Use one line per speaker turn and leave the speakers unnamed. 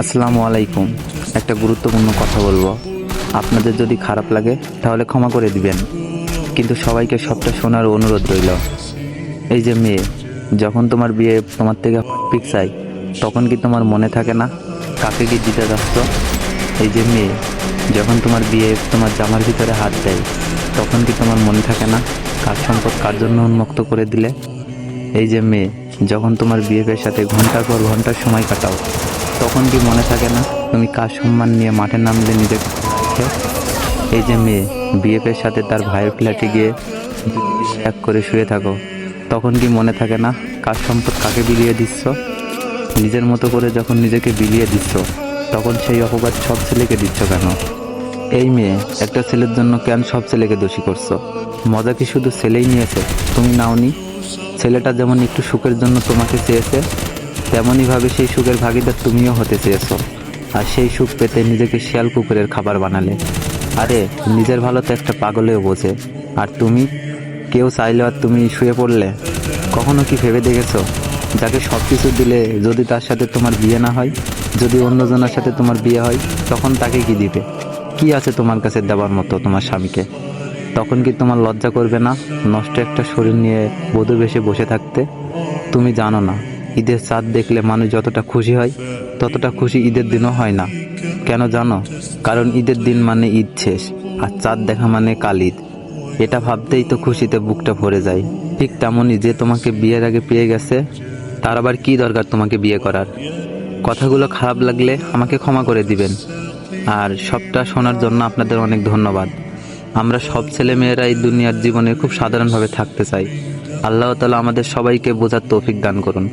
আসসালামু আলাইকুম। একটা গুরুত্বপূর্ণ কথা বলবো। আপনাদের যদি খারাপ লাগে তাহলে ক্ষমা করে দিবেন, কিন্তু সবাইকে সবটা শোনার অনুরোধ রইল। এই যে মেয়ে, যখন তোমার বিয়ে তোমার থেকে পিক চাই, তখন কি তোমার মনে থাকে না কাকে কি দিতে যাচ্ছ? এই যে মেয়ে, যখন তোমার বিয়ে তোমার জামার ভিতরে হাত দেয়, তখন কি তোমার মনে থাকে না কার সম্পদ কার জন্য উন্মুক্ত করে দিলে? এই যে মেয়ে, যখন তোমার বিএফের সাথে ঘন্টার পর ঘন্টার সময় কাটাও, তখন কি মনে থাকে না তুমি কার সম্মান নিয়ে মাঠে নামলে নিজেকে? এই যে মেয়ে, বিএফের সাথে তার ভাইয়ের ফ্ল্যাটে গিয়ে এক করে শুয়ে থাকো, তখন কি মনে থাকে না কার সম্পদ কাকে বিলিয়ে দিচ্ছ? নিজের মতো করে যখন নিজেকে বিলিয়ে দিচ্ছ, তখন সেই অপবাদ সব ছেলেকে দিচ্ছ কেন? এই মেয়ে, একটা ছেলের জন্য কেন সব ছেলেকে দোষী করছো? মজা কি শুধু ছেলেই নিয়েছে, তুমি নাওনি? ছেলেটা যেমন একটু সুখের জন্য তোমাকে চেয়েছে, তেমনইভাবে সেই সুখের ভাগিদার তুমিও হতে চেয়েছো। আর সেই সুখ পেতে নিজেকে শিয়াল কুকুরের খাবার বানালে। আরে, নিজের ভালো তো একটা পাগলেও বোঝে। আর তুমি, কেউ চাইলে আর তুমি শুয়ে পড়লে? কখনো কি ভেবে দেখেছো, যাকে সব কিছু দিলে যদি তার সাথে তোমার বিয়ে না হয়, যদি অন্যজনের সাথে তোমার বিয়ে হয়, তখন তাকে কি দিবে? কি আছে তোমার কাছে দেওয়ার মতো তোমার স্বামীকে? তখন কি তোমার লজ্জা করবে না নষ্ট একটা শরীর নিয়ে বধূ বেশে বসে থাকতে? তুমি জানো না, ঈদের চাঁদ দেখলে মানুষ যতটা খুশি হয়, ততটা খুশি ঈদের দিনও হয় না। কেন জানো? কারণ ঈদের দিন মানে ঈদ শেষ, আর চাঁদ দেখা মানে কাল ঈদ। এটা ভাবতেই তো খুশিতে বুকটা ভরে যায়। ঠিক তেমনই, যে তোমাকে বিয়ের আগে পেয়ে গেছে, তার আবার কি দরকার তোমাকে বিয়ে করার? কথাগুলো খারাপ লাগলে আমাকে ক্ষমা করে দিবেন। আর সবটা শোনার জন্য আপনাদের অনেক ধন্যবাদ। আমরা সব ছেলে মেয়েরা এই দুনিয়ার জীবনে খুব সাধারণভাবে থাকতে চাই। আল্লাহ তাআলা আমাদের সবাইকে বোঝার তৌফিক দান করুন।